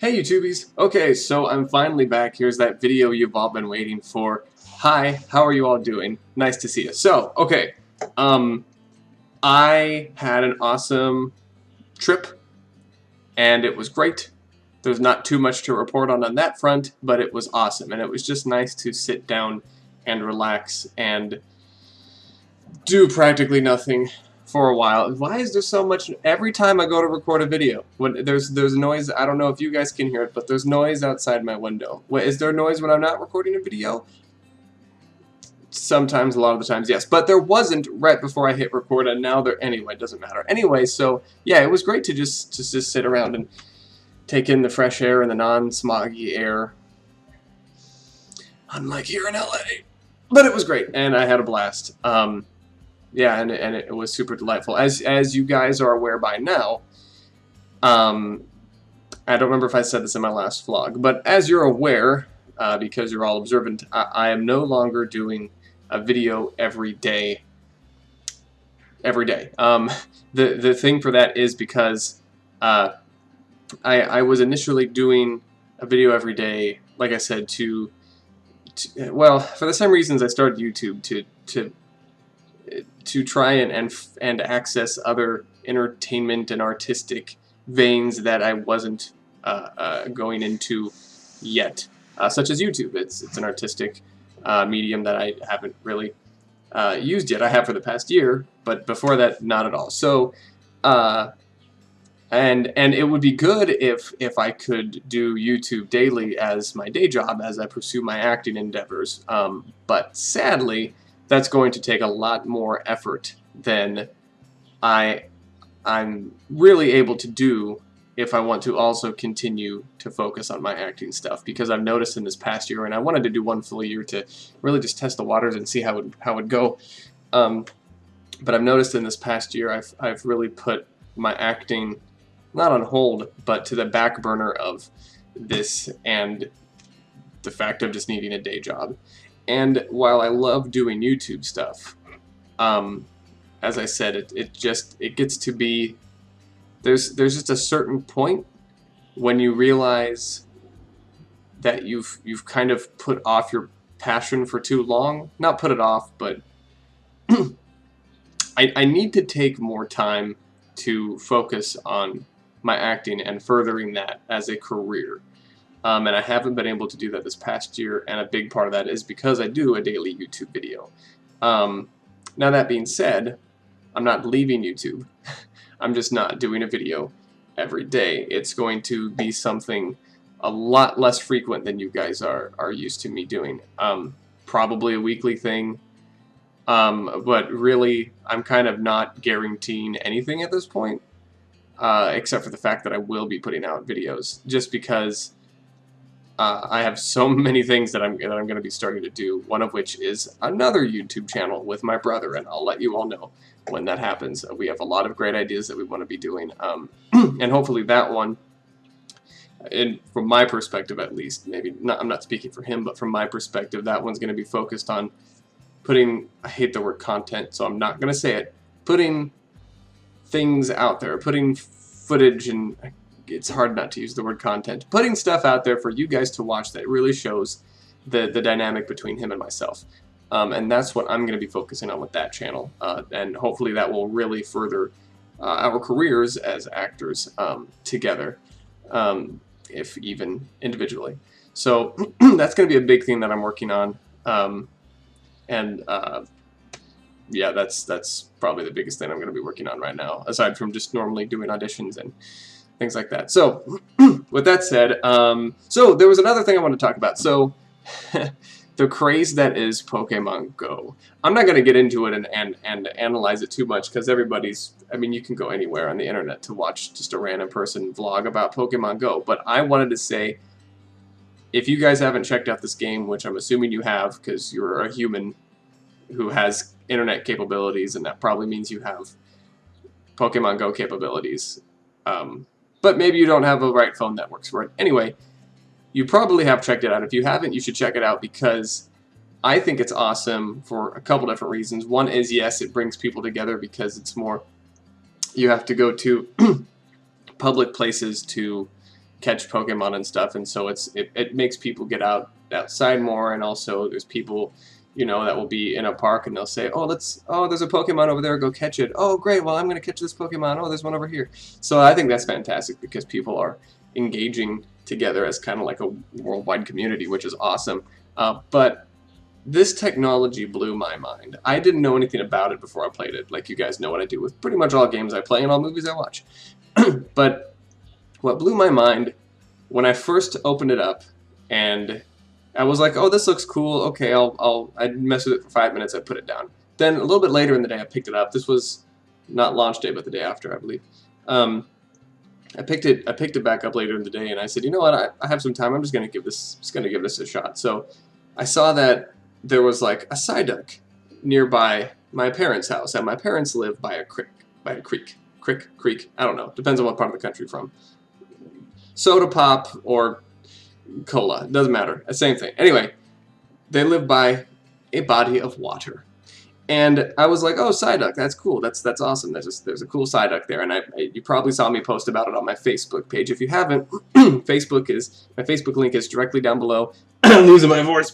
Hey YouTubies! Okay, so I'm finally back. Here's that video you've all been waiting for. Hi, how are you all doing? Nice to see you. So, okay, I had an awesome trip, and it was great. There's not too much to report on that front, but it was awesome, and it was just nice to sit down and relax and do practically nothing for a while. Why is there so much every time I go to record a video? When there's noise, I don't know if you guys can hear it, but there's noise outside my window. Is there noise when I'm not recording a video? Sometimes, a lot of the times, yes. But there wasn't right before I hit record, and now there anyway, it doesn't matter. Anyway, so yeah, it was great to just sit around and take in the fresh air and the non-smoggy air. Unlike here in LA. But it was great, and I had a blast. Yeah, and it was super delightful. As you guys are aware by now, I don't remember if I said this in my last vlog, but as you're aware, because you're all observant, I am no longer doing a video every day. The thing for that is because I was initially doing a video every day, like I said, well, for the same reasons I started YouTube, to try and access other entertainment and artistic veins that I wasn't going into yet, such as YouTube. It's an artistic medium that I haven't really used yet. I have for the past year, but before that, not at all. So, and it would be good if I could do YouTube daily as my day job as I pursue my acting endeavors. But sadly, that's going to take a lot more effort than I'm really able to do if I want to also continue to focus on my acting stuff, because I've noticed in this past year, and I wanted to do one full year to really just test the waters and see how it would go. But I've noticed in this past year I've really put my acting not on hold, but to the back burner of this and the fact of just needing a day job. And while I love doing YouTube stuff, as I said, it gets to be, there's just a certain point when you realize that you've kind of put off your passion for too long. Not put it off, but I need to take more time to focus on my acting and furthering that as a career. And I haven't been able to do that this past year, and a big part of that is because I do a daily YouTube video. Now that being said, I'm not leaving YouTube. I'm just not doing a video every day. It's going to be something a lot less frequent than you guys are used to me doing. Probably a weekly thing, but really I'm kind of not guaranteeing anything at this point, except for the fact that I will be putting out videos, just because I have so many things that I'm going to be starting to do, one of which is another YouTube channel with my brother, and I'll let you all know when that happens. We have a lot of great ideas that we want to be doing, and hopefully that one, and from my perspective at least, maybe not, I'm not speaking for him, but from my perspective, that one's going to be focused on putting, I hate the word content, so I'm not going to say it, putting things out there, putting footage, and it's hard not to use the word content, putting stuff out there for you guys to watch that really shows the dynamic between him and myself. And that's what I'm going to be focusing on with that channel. And hopefully that will really further our careers as actors together, if even individually. So that's going to be a big thing that I'm working on. Yeah, that's probably the biggest thing I'm going to be working on right now, aside from just normally doing auditions and things like that. So, with that said, so there was another thing I want to talk about. So, the craze that is Pokemon Go. I'm not going to get into it and analyze it too much, because everybody's, I mean, you can go anywhere on the internet to watch just a random person vlog about Pokemon Go. But I wanted to say, if you guys haven't checked out this game, which I'm assuming you have, because you're a human who has internet capabilities, and that probably means you have Pokemon Go capabilities. But maybe you don't have a right phone that works for it. Anyway, you probably have checked it out. If you haven't, you should check it out, because I think it's awesome for a couple different reasons. One is, yes, it brings people together because it's more, you have to go to public places to catch Pokemon and stuff, and so it makes people get outside more, and also there's people, you know, that will be in a park and they'll say, oh, there's a Pokemon over there, go catch it. Oh, great, well, I'm going to catch this Pokemon. Oh, there's one over here. So I think that's fantastic because people are engaging together as kind of like a worldwide community, which is awesome. But this technology blew my mind. I didn't know anything about it before I played it. Like, you guys know what I do with pretty much all games I play and all movies I watch. But what blew my mind when I first opened it up, and I was like, oh, this looks cool. Okay, I'd mess with it for 5 minutes. I put it down. Then a little bit later in the day, I picked it up. This was not launch day, but the day after, I believe. I picked it back up later in the day, and I said, you know what? I have some time. I'm just gonna give this a shot. So I saw that there was like a Psyduck nearby my parents' house, and my parents live by a creek. I don't know. Depends on what part of the country you're from. Soda pop or cola, doesn't matter. Same thing. Anyway, they live by a body of water, and I was like, "Oh, Psyduck, that's cool. That's awesome. There's a cool Psyduck there." And you probably saw me post about it on my Facebook page. If you haven't, my Facebook link is directly down below. I'm losing my voice.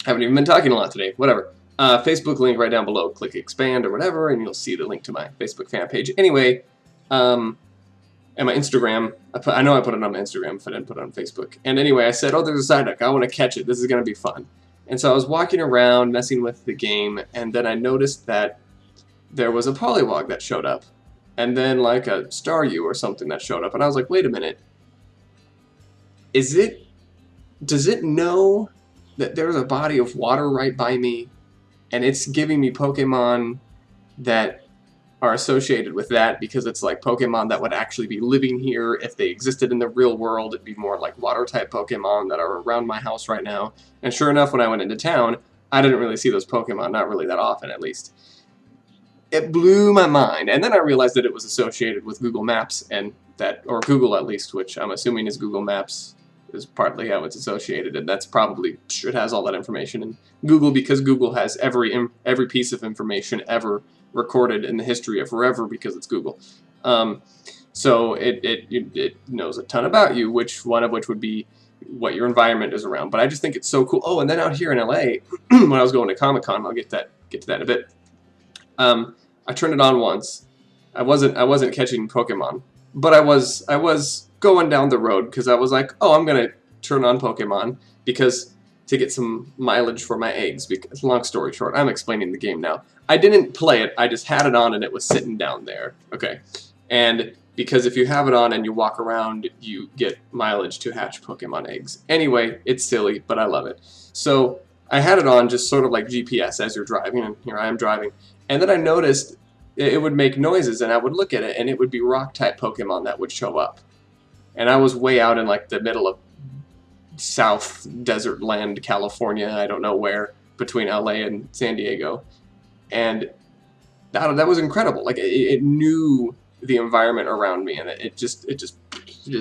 Haven't even been talking a lot today. Whatever. Facebook link right down below. Click expand or whatever, and you'll see the link to my Facebook fan page. Anyway, and my Instagram. I know I put it on my Instagram if I didn't put it on Facebook. And anyway, I said, oh, there's a Psyduck. I want to catch it. This is going to be fun. And so I was walking around, messing with the game, and then I noticed that there was a Poliwag that showed up. And then like a Staryu or something that showed up. And I was like, wait a minute. Does it know that there's a body of water right by me, and it's giving me Pokemon that are associated with that because it's like Pokemon that would actually be living here if they existed in the real world? It'd be more like water-type Pokemon that are around my house right now. And sure enough, when I went into town, I didn't really see those Pokemon, not really that often at least. It blew my mind, and then I realized that it was associated with Google Maps, and or Google at least, which I'm assuming is Google Maps is partly how it's associated, and that's probably, it has all that information in Google because Google has every piece of information ever recorded in the history of forever because it's Google. So it knows a ton about you, one of which would be what your environment is around. But I just think it's so cool. Oh, and then out here in LA, when I was going to ComicCon, I'll get to that in a bit. I turned it on once. I wasn't catching Pokemon, but I was going down the road because I was like, oh, I'm gonna turn on Pokemon to get some mileage for my eggs. Because, long story short, I'm explaining the game now. I didn't play it. I just had it on and it was sitting down there. Okay, and because if you have it on and you walk around, you get mileage to hatch Pokemon eggs. Anyway, it's silly, but I love it. So I had it on just sort of like GPS as you're driving, and here I am driving. And then I noticed it would make noises, and I would look at it, and it would be rock-type Pokemon that would show up. And I was way out in like the middle of South Desert Land, California, I don't know where, between LA and San Diego. And that was incredible. Like, it knew the environment around me, and it just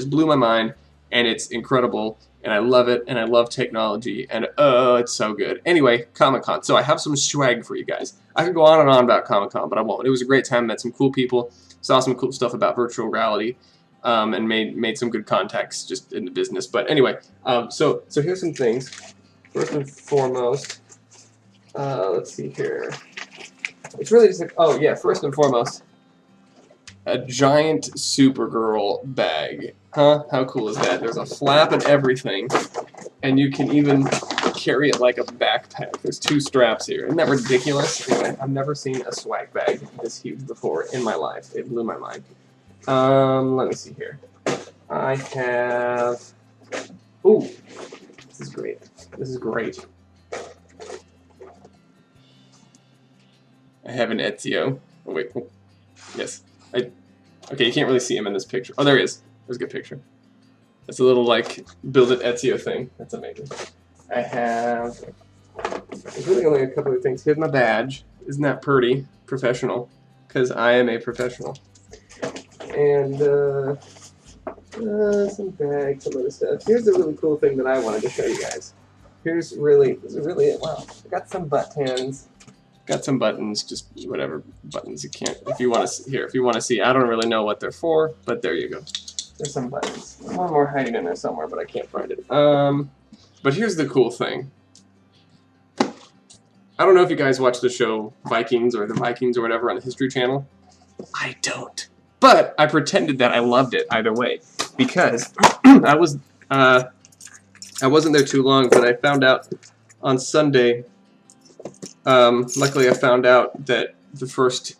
blew my mind, and it's incredible, and I love it, and I love technology, and it's so good. Anyway, Comic-Con. So I have some swag for you guys. I could go on and on about Comic-Con, but I won't. It was a great time, met some cool people, saw some cool stuff about virtual reality, and made some good contacts just in the business. But anyway, so here's some things. First and foremost, let's see here. It's really just like, oh yeah, first and foremost, a giant Supergirl bag. Huh? How cool is that? There's a flap and everything, and you can even carry it like a backpack. There's 2 straps here. Isn't that ridiculous? Anyway, I've never seen a swag bag this huge before in my life. It blew my mind. Let me see here. I have... Ooh, this is great. This is great. I have an Ezio. Oh, wait. Oh. Yes. Okay, you can't really see him in this picture. Oh, there he is. There's a good picture. It's a little, like, build-it Ezio thing. That's amazing. I have... There's really only a couple of things. Here's my badge. Isn't that pretty? Professional. Because I am a professional. And, some bags, some other stuff. Here's the really cool thing that I wanted to show you guys. This is really it. Wow. I got some buttons. Got some buttons, just whatever buttons you can't. If you want to see, I don't really know what they're for, but there you go. There's some buttons. One more hiding in there somewhere, but I can't find it. But here's the cool thing. I don't know if you guys watch the show Vikings or the Vikings or whatever on the History Channel. I don't. But I pretended that I loved it either way because I wasn't there too long, but I found out on Sunday. Luckily, I found out that the first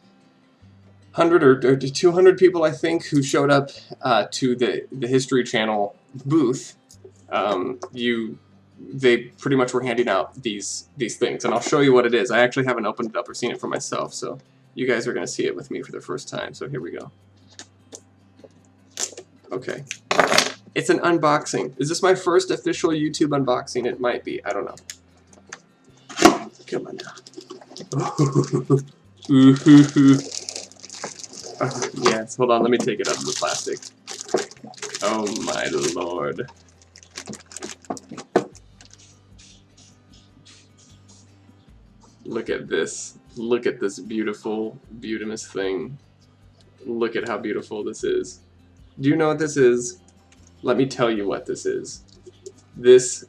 100 or 200 people, I think, who showed up to the History Channel booth, they pretty much were handing out these things, and I'll show you what it is. I actually haven't opened it up or seen it for myself, so you guys are going to see it with me for the first time. So here we go. Okay, it's an unboxing. Is this my first official YouTube unboxing? It might be. I don't know. Come on now. Yes, hold on, let me take it out of the plastic. Oh my lord. Look at this. Look at this beautiful, beautimous thing. Look at how beautiful this is. Do you know what this is? Let me tell you what this is. This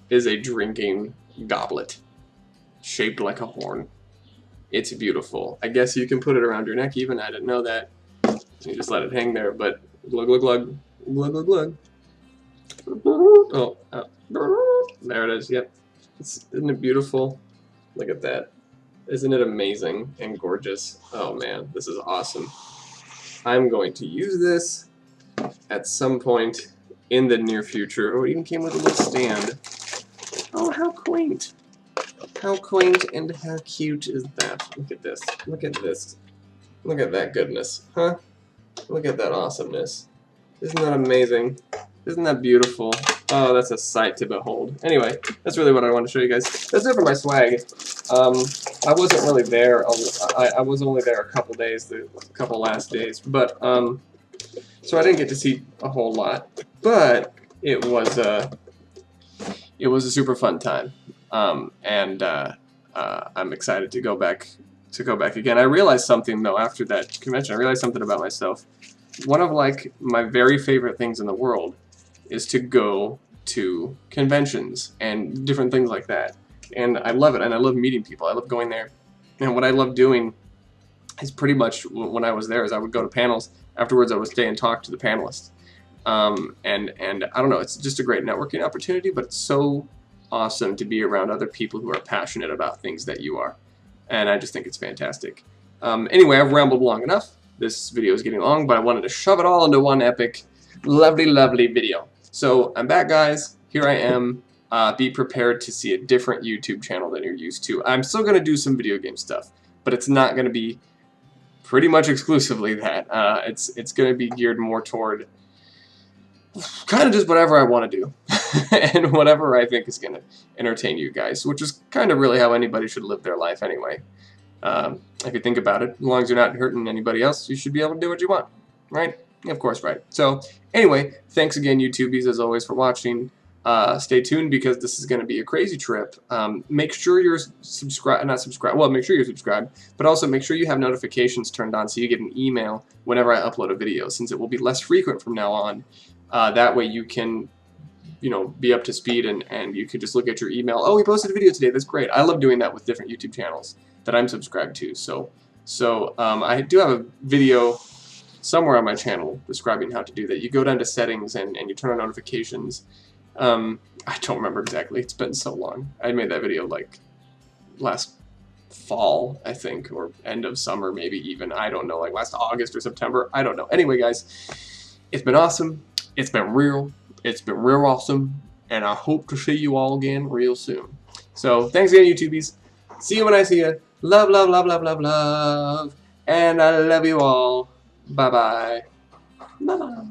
is a drinking goblet, shaped like a horn. It's beautiful. I guess you can put it around your neck even. I didn't know that. You just let it hang there, but glug glug glug. Glug glug glug. Oh, there it is. Yep. Isn't it beautiful? Look at that. Isn't it amazing and gorgeous? Oh man, this is awesome. I'm going to use this at some point in the near future. Oh, it even came with a little stand. Oh, how quaint. How quaint and how cute is that? Look at this. Look at this. Look at that goodness. Huh? Look at that awesomeness. Isn't that amazing? Isn't that beautiful? Oh, that's a sight to behold. Anyway, that's really what I want to show you guys. That's it for my swag. I wasn't really there. I was only there a couple days, the couple last days. But, so I didn't get to see a whole lot. But it was a super fun time. I'm excited to go back again. I realized something though after that convention. I realized something about myself. One of like my very favorite things in the world is to go to conventions and different things like that. And I love it, and I love meeting people. I love going there. And what I love doing is pretty much when I was there is I would go to panels. Afterwards I would stay and talk to the panelists. And I don't know, it's just a great networking opportunity, but it's so awesome to be around other people who are passionate about things that you are. And I just think it's fantastic. Anyway, I've rambled long enough. This video is getting long, but I wanted to shove it all into one epic, lovely, lovely video. So I'm back, guys. Here I am. Be prepared to see a different YouTube channel than you're used to. I'm still going to do some video game stuff, but it's not going to be pretty much exclusively that. It's going to be geared more toward kind of just whatever I want to do and whatever I think is going to entertain you guys, which is kind of really how anybody should live their life anyway. If you think about it, as long as you're not hurting anybody else, you should be able to do what you want, right? Of course, right. So anyway, thanks again, YouTubies, as always, for watching. Stay tuned because this is going to be a crazy trip. Make sure you're make sure you're subscribed, but also make sure you have notifications turned on so you get an email whenever I upload a video, since it will be less frequent from now on. That way you can, be up to speed and you can just look at your email. Oh, we posted a video today. That's great. I love doing that with different YouTube channels that I'm subscribed to. So I do have a video somewhere on my channel describing how to do that. You go down to settings and you turn on notifications. I don't remember exactly. It's been so long. I made that video like last fall, I think, or end of summer maybe even. I don't know, like last August or September. I don't know. Anyway, guys, it's been awesome. It's been real. It's been real awesome. And I hope to see you all again real soon. So thanks again, YouTubies. See you when I see you. Love, love, love, love, love, love. And I love you all. Bye-bye. Bye-bye.